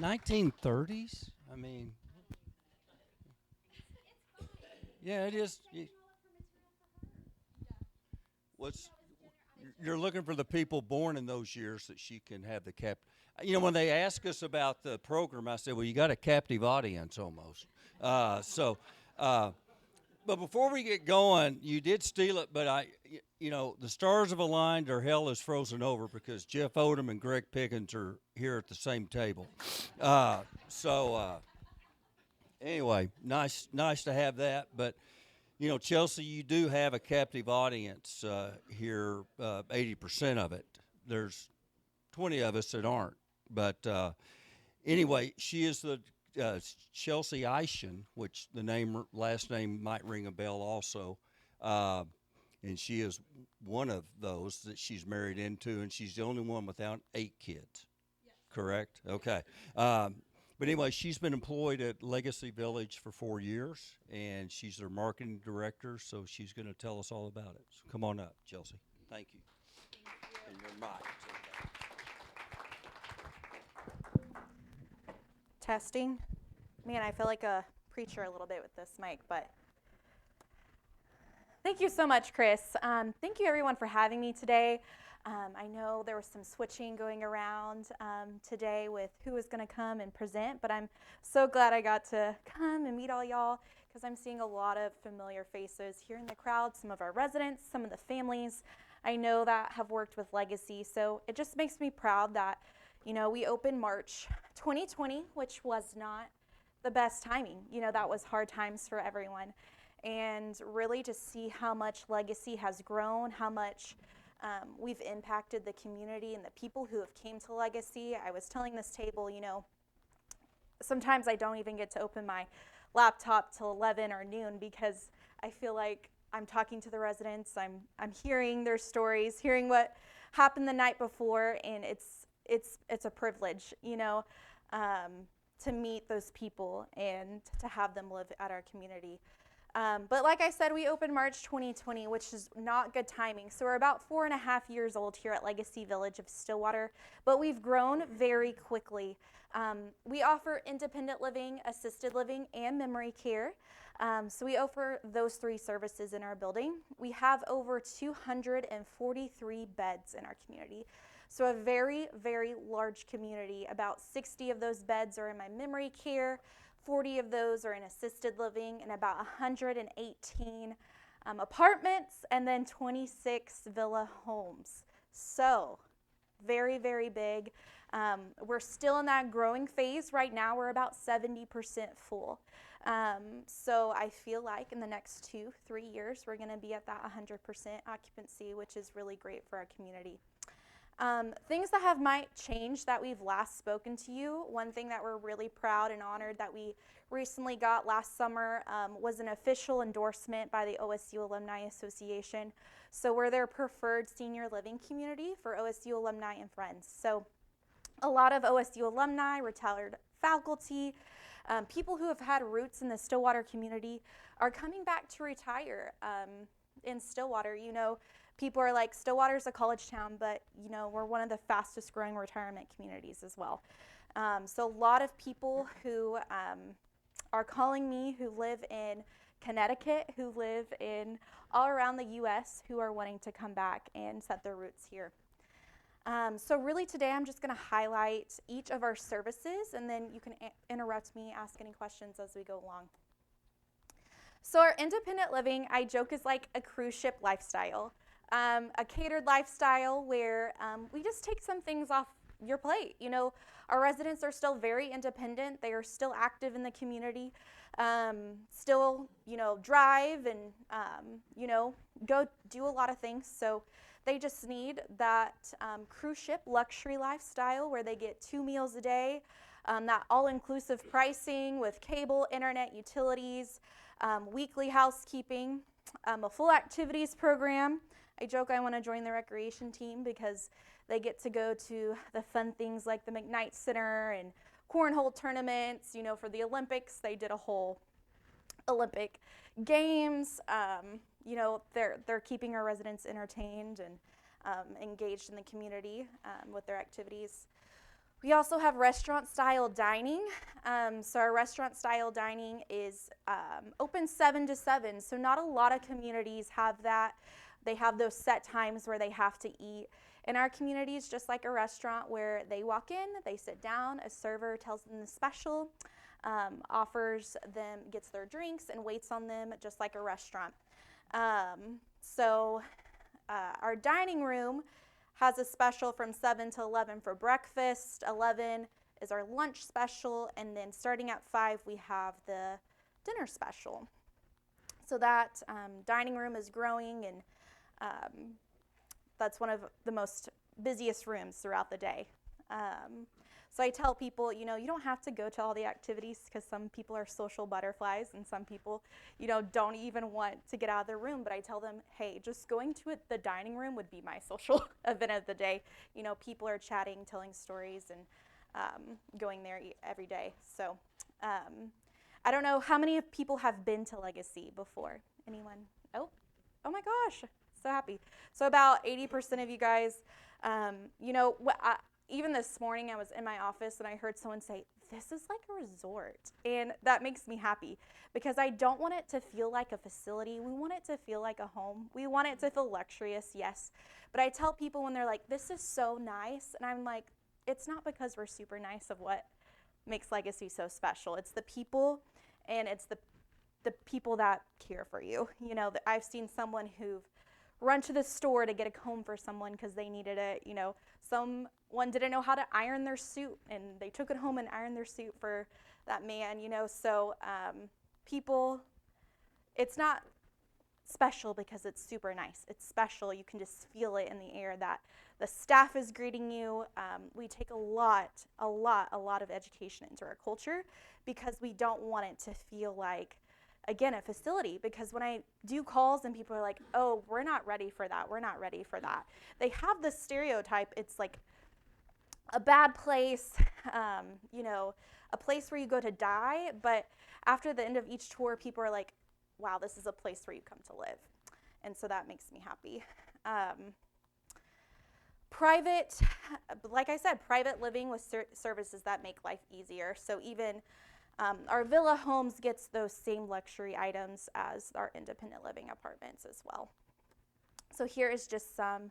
1930s. I mean, yeah, it is. What's you're looking for the people born in those years that she can have the cap. You know, when they ask us about the program, I said, "Well, you got a captive audience almost." So, uh, but before we get going, you did steal it, but you know, the stars have aligned or hell is frozen over because Jeff Odom and Greg Pickens are here at the same table. So anyway, nice to have that. But you know, Chelsea, you do have a captive audience here. 80% of it. There's 20 of us that aren't. But anyway, she is the uh, Chelsea Eischen, which the last name might ring a bell also. Uh, and she is one of those that she's married into, and she's the only one without 8 kids. Correct? Okay. Um, but anyway, she's been employed at Legacy Village for 4 years, and she's their marketing director, so she's going to tell us all about it. So come on up, Chelsea. Thank you. And your mic. Testing. Man, I feel like a preacher a little bit with this mic, but thank you so much, Chris. Thank you, everyone, for having me today. I know there was some switching going around today with who was going to come and present, but I'm so glad I got to come and meet all y'all because I'm seeing a lot of familiar faces here in the crowd, some of our residents, some of the families I know that have worked with Legacy. So it just makes me proud that, you know, we opened March 2020, which was not the best timing. You know, that was hard times for everyone. And really to see how much Legacy has grown, how much we've impacted the community and the people who have came to Legacy. I was telling this table, you know, sometimes I don't even get to open my laptop till 11 or noon because I feel like I'm talking to the residents, I'm hearing their stories, hearing what happened the night before, and it's a privilege, you know, to meet those people and to have them live at our community. But like I said, we opened March 2020, which is not good timing. So we're about 4.5 years old here at Legacy Village of Stillwater, but we've grown very quickly. We offer independent living, assisted living, and memory care. So we offer those 3 services in our building. We have over 243 beds in our community. So a very, very large community. About 60 of those beds are in my memory care. 40 of those are in assisted living, and about 118 apartments, and then 26 villa homes. So very, very big. We're still in that growing phase. Right now, we're about 70% full. So I feel like in the next 2-3 years, we're going to be at that 100% occupancy, which is really great for our community. Things that might change that we've last spoken to you. One thing that we're really proud and honored that we recently got last summer was an official endorsement by the OSU Alumni Association. So we're their preferred senior living community for OSU alumni and friends. So a lot of OSU alumni, retired faculty, people who have had roots in the Stillwater community are coming back to retire in Stillwater. You know, people are like, Stillwater's a college town, but you know, we're one of the fastest growing retirement communities as well. So a lot of people who are calling me who live in Connecticut, who live in all around the US, who are wanting to come back and set their roots here. So really today I'm just going to highlight each of our services, and then you can interrupt me, ask any questions as we go along. So our independent living, I joke, is like a cruise ship lifestyle. A catered lifestyle where we just take some things off your plate. You know, our residents are still very independent. They are still active in the community, still, you know, drive and, you know, go do a lot of things. So they just need that cruise ship luxury lifestyle where they get 2 meals a day, that all-inclusive pricing with cable, internet, utilities, weekly housekeeping, a full activities program. I joke I want to join the recreation team because they get to go to the fun things like the McKnight Center and cornhole tournaments. You know, for the Olympics, they did a whole Olympic games. You know, they're keeping our residents entertained and engaged in the community with their activities. We also have restaurant-style dining. So our restaurant-style dining is open 7 to 7. So not a lot of communities have that. They have those set times where they have to eat. In our community, it's just like a restaurant where they walk in, they sit down, a server tells them the special, offers them, gets their drinks, and waits on them just like a restaurant. So our dining room has a special from 7 to 11 for breakfast. 11 is our lunch special, and then starting at 5 we have the dinner special. So that dining room is growing, and that's one of the most busiest rooms throughout the day. So I tell people, you don't have to go to all the activities, because some people are social butterflies and some people, don't even want to get out of their room. But I tell them, hey, just going to the dining room would be my social event of the day. People are chatting, telling stories, and going there every day. So I don't know how many people have been to Legacy before. Anyone? Oh my gosh, so happy. So about 80% of you guys, even this morning I was in my office and I heard someone say, this is like a resort. And that makes me happy, because I don't want it to feel like a facility. We want it to feel like a home. We want it to feel luxurious, yes. But I tell people when they're like, this is so nice, and I'm like, it's not because we're super nice of what makes Legacy so special. It's the people, and it's the people that care for you. I've seen someone who've run to the store to get a comb for someone because they needed it. Someone didn't know how to iron their suit, and they took it home and ironed their suit for that man. So people, it's not special because it's super nice. It's special. You can just feel it in the air that the staff is greeting you. We take a lot of education into our culture, because we don't want it to feel like, again, a facility. Because when I do calls and people are like, oh, we're not ready for that, they have this stereotype. It's like a bad place, a place where you go to die. But after the end of each tour, people are like, wow, this is a place where you come to live. And so that makes me happy. Private, like I said, private living with services that make life easier. So even our villa homes gets those same luxury items as our independent living apartments as well. So here is just some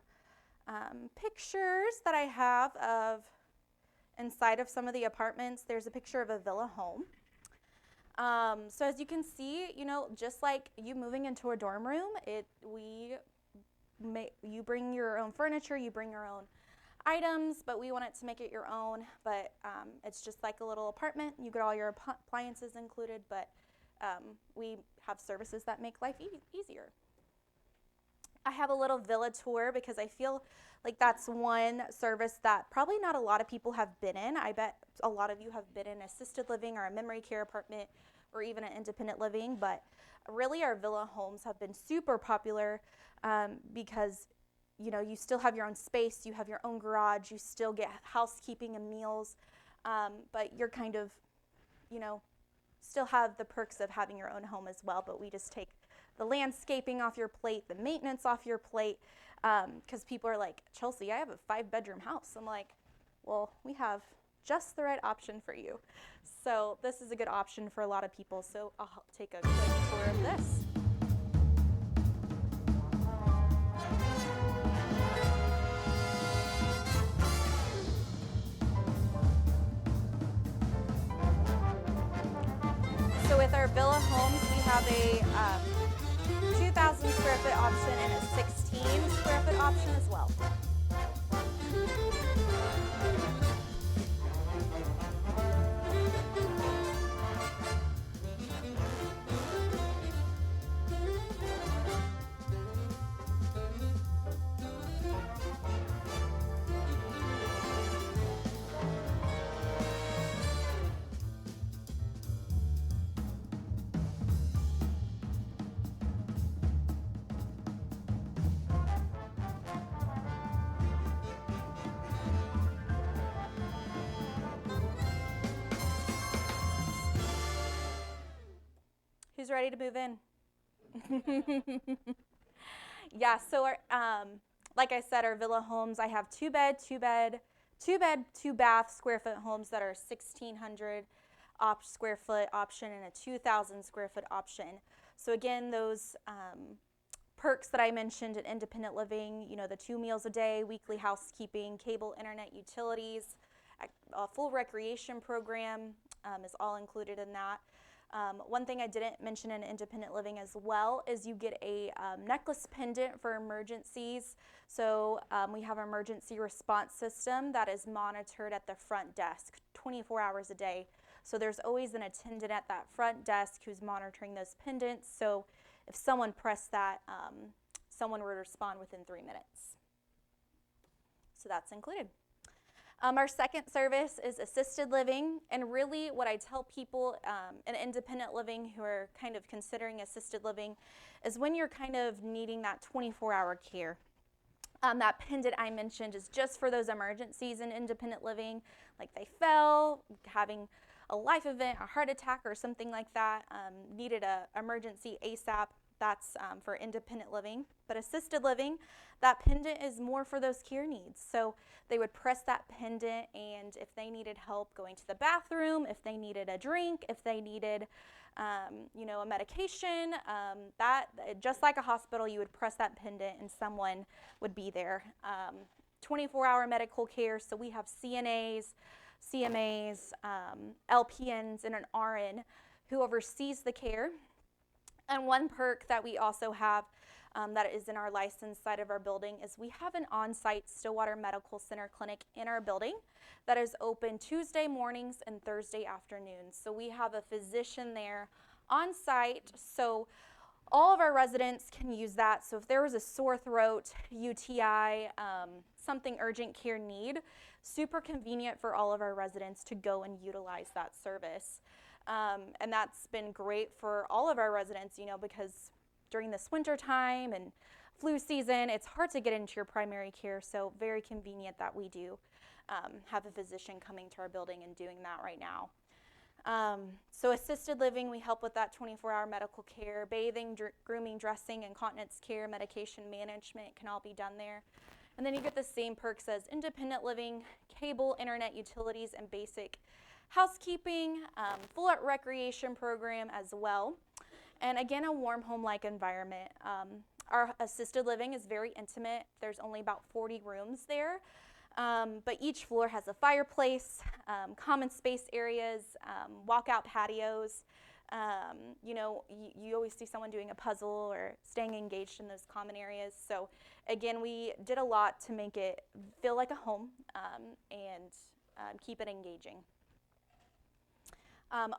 pictures that I have of inside of some of the apartments. There's a picture of a villa home. So as you can see, just like you moving into a dorm room, you bring your own furniture, you bring your own items, but we want it to make it your own. But it's just like a little apartment. You get all your appliances included, but we have services that make life easier. I have a little villa tour because I feel like that's one service that probably not a lot of people have been in. I bet a lot of you have been in assisted living or a memory care apartment or even an independent living, but really our villa homes have been super popular because you still have your own space, you have your own garage, you still get housekeeping and meals, but you're kind of, still have the perks of having your own home as well. But we just take the landscaping off your plate, the maintenance off your plate, because people are like, Chelsea, I have a 5-bedroom house. I'm like, well, we have just the right option for you. So this is a good option for a lot of people. So I'll take a quick tour of this. So with our villa homes, we have a 2,000 square foot option and a 16 square foot option as well. Who's ready to move in? Yeah, so our, like I said, our villa homes, I have 2-bed, 2-bed, 2-bath square foot homes that are 1,600 square foot option and a 2,000 square foot option. So again, those perks that I mentioned in independent living, the 2 meals a day, weekly housekeeping, cable, internet, utilities, a full recreation program is all included in that. One thing I didn't mention in independent living as well is you get a necklace pendant for emergencies. So we have an emergency response system that is monitored at the front desk 24 hours a day. So there's always an attendant at that front desk who's monitoring those pendants. So if someone pressed that, someone would respond within 3 minutes. So that's included. Our second service is assisted living, and really what I tell people in independent living who are kind of considering assisted living is when you're kind of needing that 24-hour care. That pendant I mentioned is just for those emergencies in independent living, like they fell, having a life event, a heart attack or something like that, needed an emergency ASAP. That's for independent living. But assisted living, that pendant is more for those care needs. So they would press that pendant, and if they needed help going to the bathroom, if they needed a drink, if they needed a medication, that just like a hospital, you would press that pendant and someone would be there. 24-hour medical care, so we have CNAs, CMAs, LPNs, and an RN who oversees the care. And one perk that we also have that is in our license side of our building is we have an on-site Stillwater Medical Center clinic in our building that is open Tuesday mornings and Thursday afternoons. So we have a physician there on site, so all of our residents can use that. So if there was a sore throat, UTI, something urgent care need, super convenient for all of our residents to go and utilize that service. And that's been great for all of our residents, because during this winter time and flu season, it's hard to get into your primary care, so very convenient that we do have a physician coming to our building and doing that right now. So assisted living, we help with that 24-hour medical care, bathing, grooming, dressing, incontinence care, medication management can all be done there. And then you get the same perks as independent living, cable, internet, utilities, and basic housekeeping, full recreation program as well. And again, a warm home-like environment. Our assisted living is very intimate. There's only about 40 rooms there. But each floor has a fireplace, common space areas, walkout patios. You always see someone doing a puzzle or staying engaged in those common areas. So again, we did a lot to make it feel like a home and keep it engaging.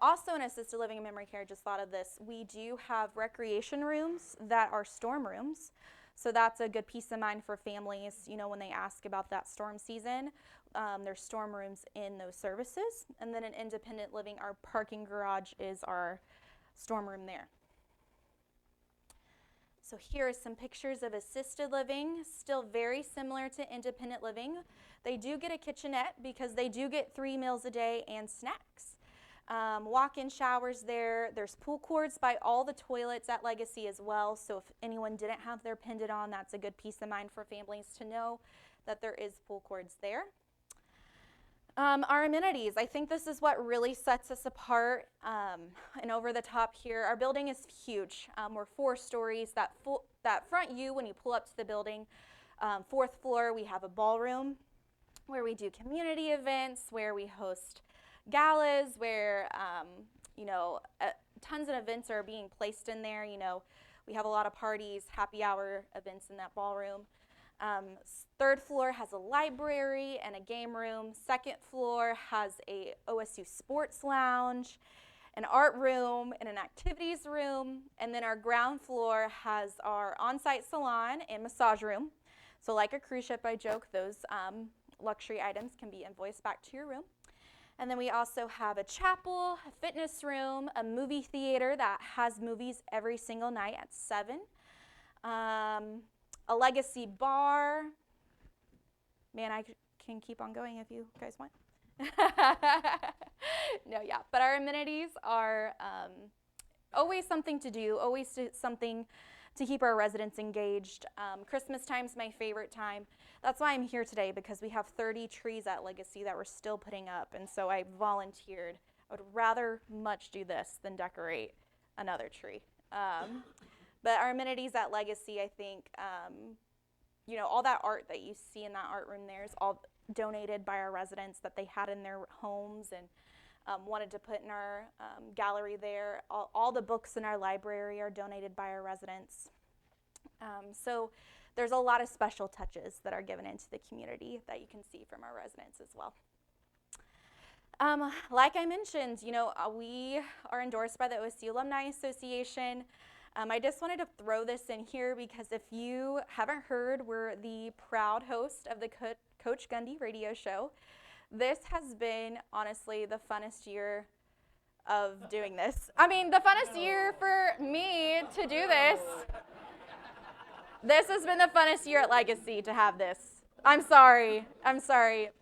Also in assisted living and memory care, just thought of this, we do have recreation rooms that are storm rooms. So that's a good peace of mind for families, when they ask about that storm season. There's storm rooms in those services. And then in independent living, our parking garage is our storm room there. So here are some pictures of assisted living, still very similar to independent living. They do get a kitchenette because they do get 3 meals a day and snacks. Walk-in showers there. There's pool cords by all the toilets at Legacy as well. So if anyone didn't have their pendant on, that's a good peace of mind for families to know that there is pool cords there. Our amenities, I think this is what really sets us apart. And over the top here, our building is huge. We're 4 stories. That front view, when you pull up to the building, 4th floor, we have a ballroom where we do community events, where we host galas, where tons of events are being placed in there. We have a lot of parties, happy hour events in that ballroom. 3rd floor has a library and a game room. 2nd floor has a OSU sports lounge, an art room, and an activities room. And then our ground floor has our on-site salon and massage room. So like a cruise ship, I joke, those luxury items can be invoiced back to your room. And then we also have a chapel, a fitness room, a movie theater that has movies every single night at 7. A Legacy bar. Man, I can keep on going if you guys want. But our amenities are always something to do, always something to keep our residents engaged. Christmas time's my favorite time. That's why I'm here today, because we have 30 trees at Legacy that we're still putting up, and so I volunteered. I would rather much do this than decorate another tree. But our amenities at Legacy, I think, all that art that you see in that art room there is all donated by our residents that they had in their homes and wanted to put in our gallery there. All the books in our library are donated by our residents. So there's a lot of special touches that are given into the community that you can see from our residents as well. Like I mentioned, we are endorsed by the OSU Alumni Association. I just wanted to throw this in here because if you haven't heard, we're the proud host of the Coach Gundy radio show. This has been, honestly, the funnest year of doing this. I mean, the funnest year for me to do this. This has been the funnest year at Legacy to have this. I'm sorry,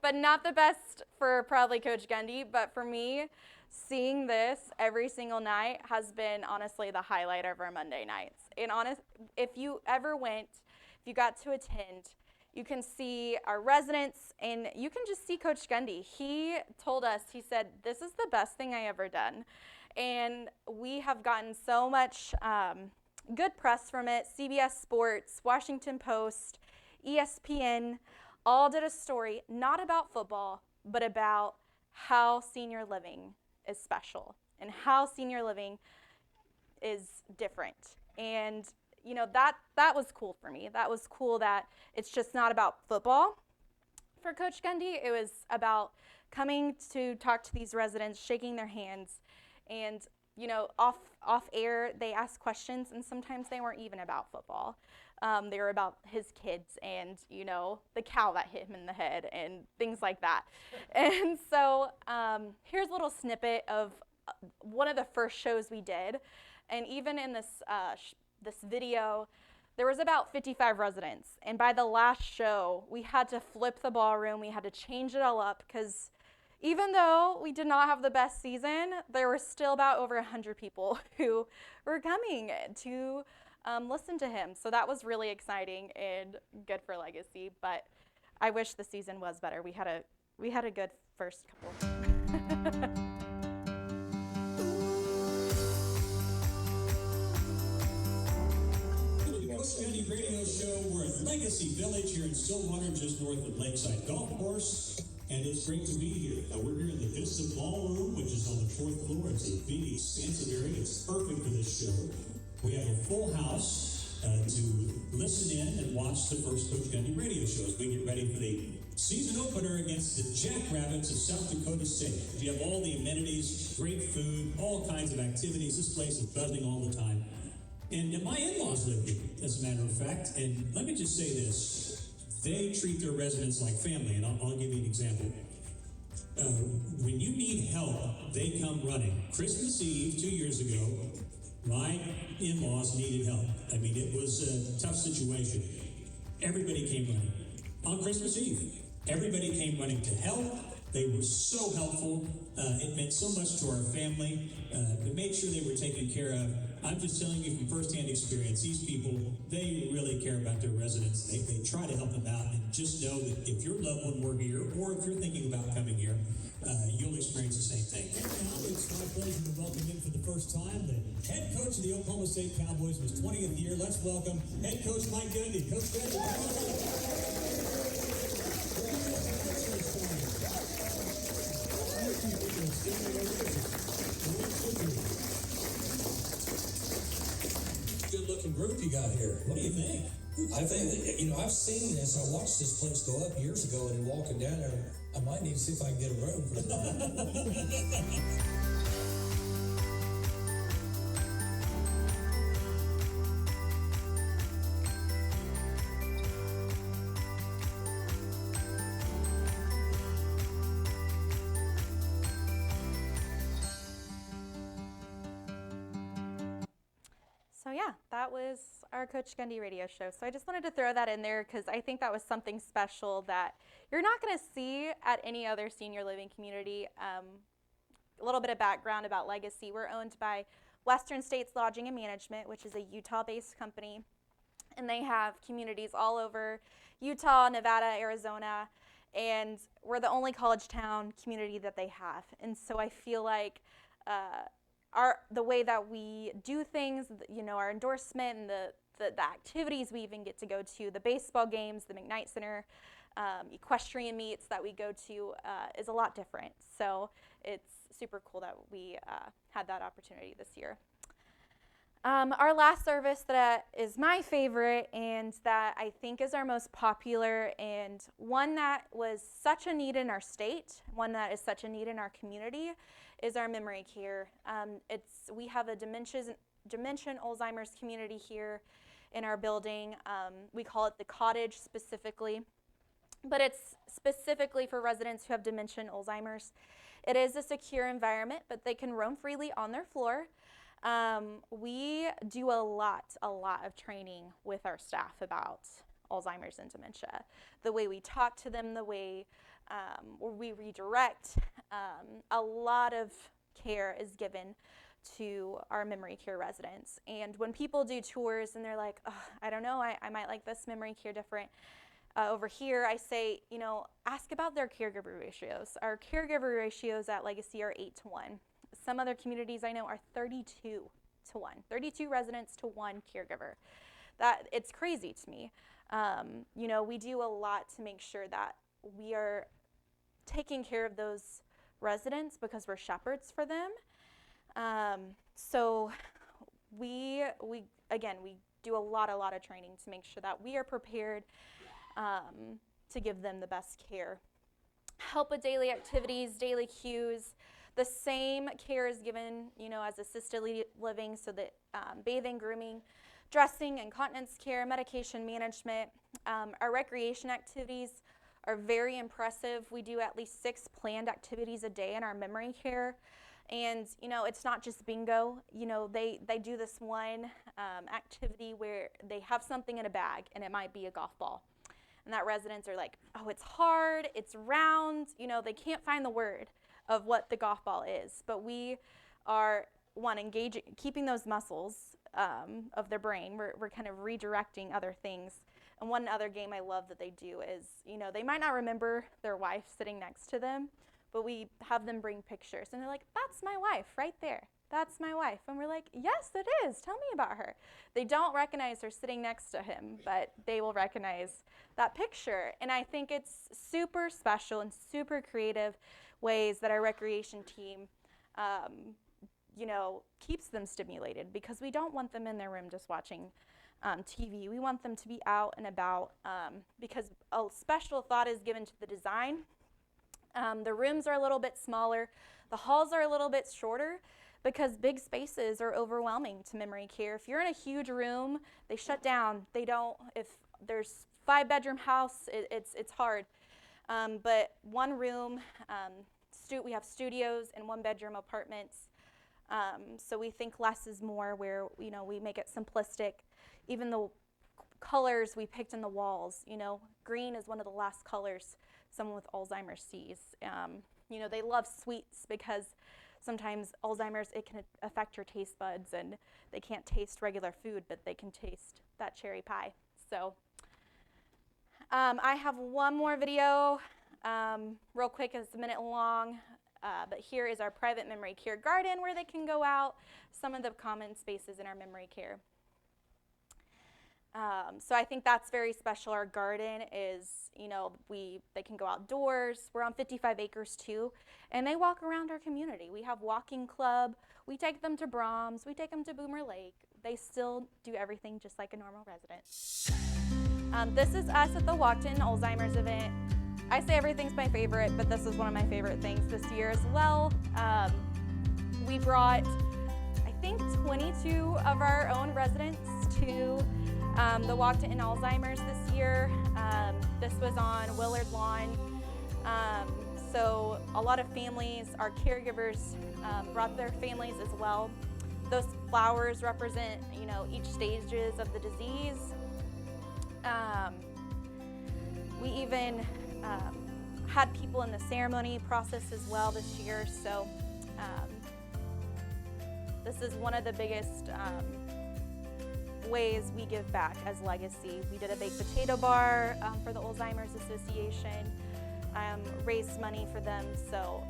but not the best for probably Coach Gundy, but for me, seeing this every single night has been honestly the highlight of our Monday nights. And if you ever went, if you got to attend, you can see our residents and you can just see Coach Gundy. He told us, he said, this is the best thing I ever done. And we have gotten so much good press from it. CBS Sports, Washington Post, ESPN, all did a story, not about football, but about how senior living is special and how senior living is different. And that was cool for me. That was cool that it's just not about football for Coach Gundy. It was about coming to talk to these residents, shaking their hands, and off air they asked questions, and sometimes they weren't even about football. They were about his kids and the cow that hit him in the head and things like that. And so here's a little snippet of one of the first shows we did, and even in this video, there was about 55 residents, and by the last show, we had to flip the ballroom. We had to change it all up because even though we did not have the best season, there were still about over 100 people who were coming to listen to him. So that was really exciting and good for Legacy, but I wish the season was better. We had a good first couple. Coach Gundy Radio Show. We're at Legacy Village here in Stillwater, just north of Lakeside Golf Course, and it's great to be here. We're here in the Vista Ballroom, which is on the 4th floor. It's a big, expansive area. It's perfect for this show. We have a full house to listen in and watch the first Coach Gundy Radio Show as we get ready for the season opener against the Jackrabbits of South Dakota State. You have all the amenities, great food, all kinds of activities. This place is buzzing all the time. And my in-laws live here, as a matter of fact. And let me just say this. They treat their residents like family, and I'll give you an example. When you need help, they come running. Christmas Eve, 2 years ago, my in-laws needed help. I mean, it was a tough situation. Everybody came running. On Christmas Eve, everybody came running to help. They were so helpful. It meant so much to our family. They made sure they were taken care of. I'm just telling you from firsthand experience, these people, they really care about their residents. They try to help them out. And just know that if your loved one were here, or if you're thinking about coming here, you'll experience the same thing. And now it's my pleasure to welcome in for the first time the head coach of the Oklahoma State Cowboys in his 20th year. Let's welcome head coach Mike Gundy. Coach Gundy. Good looking group you got here. What do you think? I think that, I've seen this. I watched this place go up years ago, and walking down there, I might need to see if I can get a room for that. So yeah, that was our Coach Gundy radio show. So I just wanted to throw that in there because I think that was something special that you're not going to see at any other senior living community. A little bit of background about Legacy. We're owned by Western States Lodging and Management, which is a Utah-based company, and they have communities all over Utah, Nevada, Arizona, and we're the only college town community that they have. And so I feel like the way that we do things, our endorsement and the activities we even get to go to, the baseball games, the McKnight Center, equestrian meets that we go to is a lot different. So it's super cool that we had that opportunity this year. Our last service that is my favorite and that I think is our most popular and one that was such a need in our state, one that is such a need in our community, is our memory care. We have a dementia Alzheimer's community here in our building. We call it the Cottage specifically, but it's specifically for residents who have dementia and Alzheimer's. It is a secure environment, but they can roam freely on their floor. We do a lot of training with our staff about Alzheimer's and dementia. The way we talk to them, the way we redirect, a lot of care is given to our memory care residents. And when people do tours and they're like, oh, I don't know, I might like this memory care different over here, I say, ask about their caregiver ratios. Our caregiver ratios at Legacy are 8-to-1. Some other communities I know are 32-to-1, 32 residents to 1 caregiver. It's crazy to me. We do a lot to make sure that we are taking care of those residents because we're shepherds for them. So we do a lot of training to make sure that we are prepared to give them the best care. Help with daily activities, daily cues. The same care is given, as assisted living, so that bathing, grooming, dressing, incontinence care, medication management. Our recreation activities are very impressive. We do at least 6 planned activities a day in our memory care. And, it's not just bingo. They do this one activity where they have something in a bag, and it might be a golf ball. And that residents are like, oh, it's hard, it's round. They can't find the word of what the golf ball is. But we are, engaging, keeping those muscles of their brain. We're kind of redirecting other things. And one other game I love that they do is, they might not remember their wife sitting next to them, but we have them bring pictures. And they're like, that's my wife right there. That's my wife. And we're like, yes, it is. Tell me about her. They don't recognize her sitting next to him, but they will recognize that picture. And I think it's super special and super creative ways that our recreation team, keeps them stimulated, because we don't want them in their room just watching TV. We want them to be out and about, because a special thought is given to the design. The rooms are a little bit smaller. The halls are a little bit shorter because big spaces are overwhelming to memory care. If you're in a huge room, they shut down. They don't, if there's 5-bedroom house, it's hard. But one room, we have studios and 1-bedroom apartments. So we think less is more, where, we make it simplistic. Even the colors we picked in the walls, green is one of the last colors someone with Alzheimer's sees. They love sweets because sometimes Alzheimer's, it can affect your taste buds, and they can't taste regular food, but they can taste that cherry pie. So I have one more video, real quick, it's a minute long, but here is our private memory care garden where they can go out, some of the common spaces in our memory care. So I think that's very special. Our garden is, they can go outdoors. We're on 55 acres too, and they walk around our community. We have walking club. We take them to Brahms. We take them to Boomer Lake. They still do everything just like a normal resident. This is us at the Walked-In Alzheimer's event. I say everything's my favorite, but this is one of my favorite things this year as well. We brought, I think, 22 of our own residents to the Walked-In Alzheimer's this year. This was on Willard Lawn. So a lot of families, our caregivers, brought their families as well. Those flowers represent, each stages of the disease. We even had people in the ceremony process as well this year. So this is one of the biggest ways we give back as Legacy. We did a baked potato bar for the Alzheimer's Association, raised money for them, so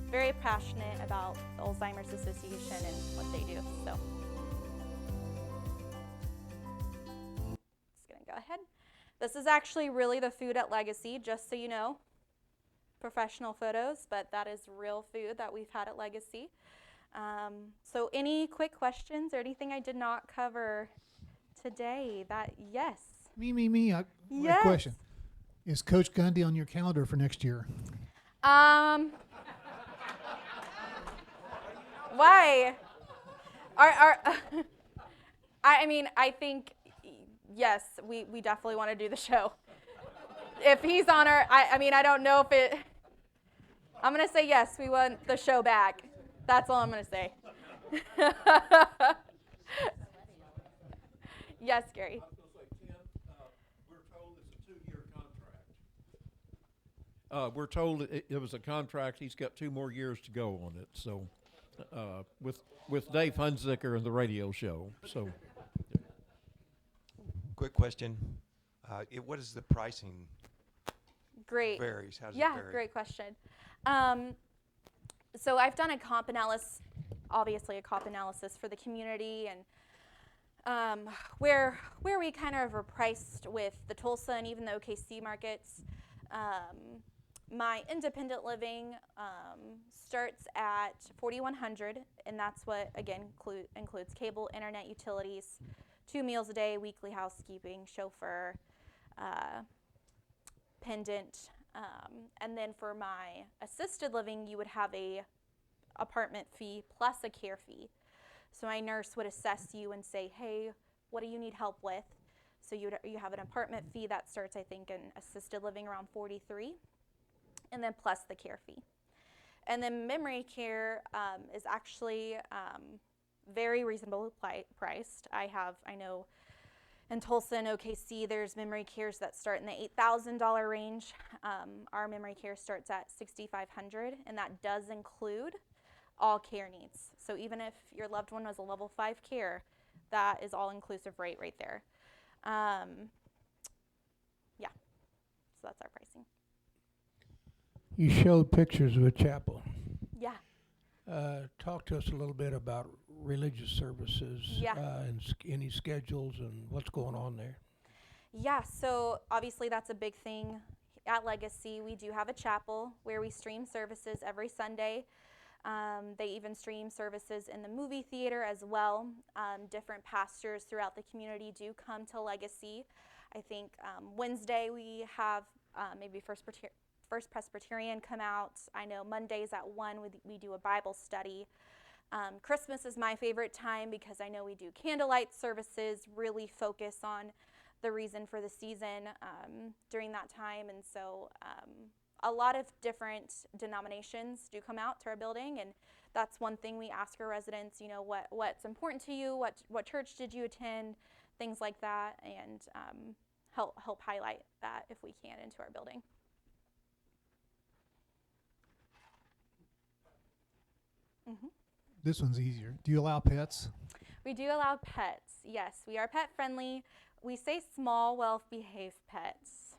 very passionate about the Alzheimer's Association and what they do. So just gonna go ahead. This is actually really the food at Legacy, just so you know. Professional photos, but that is real food that we've had at Legacy. So any quick questions or anything I did not cover today? Yes. Me. I Yes. question. Is Coach Gundy on your calendar for next year? Why? I mean, I think, yes, we definitely want to do the show. If he's on our, I mean, I don't know if it, I'm going to say yes, we want the show back. That's all I'm going to say. Yes, Gary. I was going to say, Tim, we're told it's a 2-year contract. We're told it was a contract. He's got 2 more years to go on it. So, with Dave Hunziker and the radio show. So, Quick question. What is the pricing? Great. Varies. How does Yeah, it vary? great question. So I've done a comp analysis, obviously a comp analysis for the community, and where we kind of are priced with the Tulsa and even the OKC markets. My independent living starts at $4,100, and that's what again includes cable, internet, utilities, 2 meals a day, weekly housekeeping, chauffeur, pendant, and then for my assisted living, you would have a apartment fee plus a care fee. So my nurse would assess you and say, hey, what do you need help with? So you have an apartment fee that starts, I think, in assisted living around $43, and then plus the care fee. And then memory care is actually very reasonably priced. I know in Tulsa and OKC, there's memory cares that start in the $8,000 range. Our memory care starts at $6,500, and that does include all care needs. So even if your loved one was a level 5 care, that is all inclusive rate right there. Yeah, so that's our pricing. You showed pictures of a chapel. Yeah. Talk to us a little bit about religious services and any schedules and what's going on there. Yeah, so obviously that's a big thing at Legacy. We do have a chapel where we stream services every Sunday. They even stream services in the movie theater as well. Different pastors throughout the community do come to Legacy. I think Wednesday we have maybe First Presbyterian come out. I know Mondays at 1 we do a Bible study. Christmas is my favorite time because I know we do candlelight services, really focus on the reason for the season during that time. And so a lot of different denominations do come out to our building, and that's one thing we ask our residents, you know, what's important to you, what church did you attend, things like that, and help highlight that if we can into our building. Mm-hmm. This one's easier. Do you allow pets? We do allow pets, yes. We are pet friendly. We say small, well-behaved pets.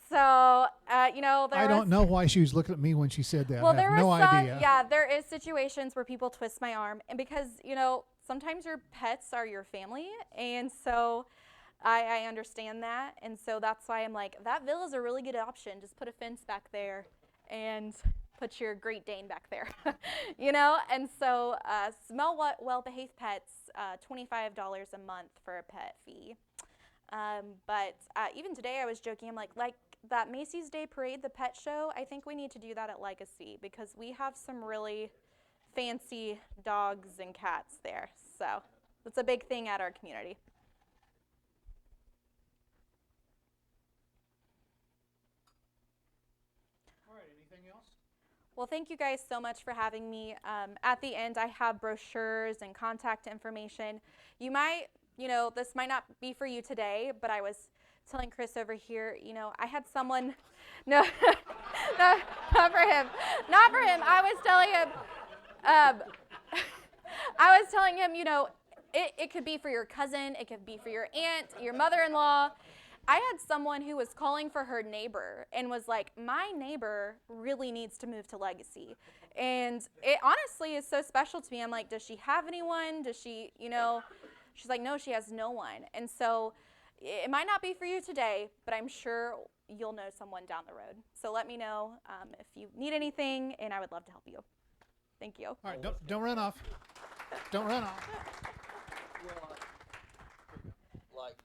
So, you know, I don't know why she was looking at me when she said that. Well, I there have no was some, idea. yeah, there is situations where people twist my arm, and because, you know, sometimes your pets are your family, and so I understand that, and so that's why I'm like, that villa is a really good option. Just put a fence back there and put your Great Dane back there, you know? And so small, well-behaved pets, $25 a month for a pet fee. But even today I was joking, I'm like that Macy's Day Parade, the pet show, I think we need to do that at Legacy because we have some really fancy dogs and cats there. So it's a big thing at our community. All right, anything else? Well, thank you guys so much for having me. At the end, I have brochures and contact information. You might, you know, this might not be for you today, but I was telling Chris over here, you know, I had someone, no, No, not for him. Not for him. I was telling him, you know, it could be for your cousin, it could be for your aunt, your mother-in-law. I had someone who was calling for her neighbor and was like, my neighbor really needs to move to Legacy. And it honestly is so special to me. I'm like, does she have anyone? Does she, you know? She's like, no, she has no one. And so it might not be for you today, but I'm sure you'll know someone down the road. So let me know if you need anything, and I would love to help you. Thank you. All right, don't run off. Don't run off. Like,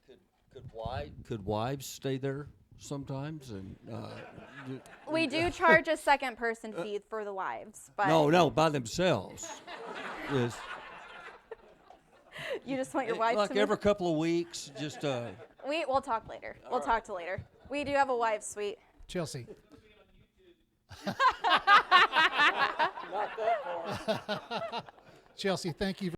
could wives stay there sometimes? And We do charge a second person fee for the wives, but no, by themselves. Yes. you just want your wife Like to every couple of weeks, just We'll talk later. We'll talk to later. We do have a wives suite. Chelsea. Chelsea, thank you.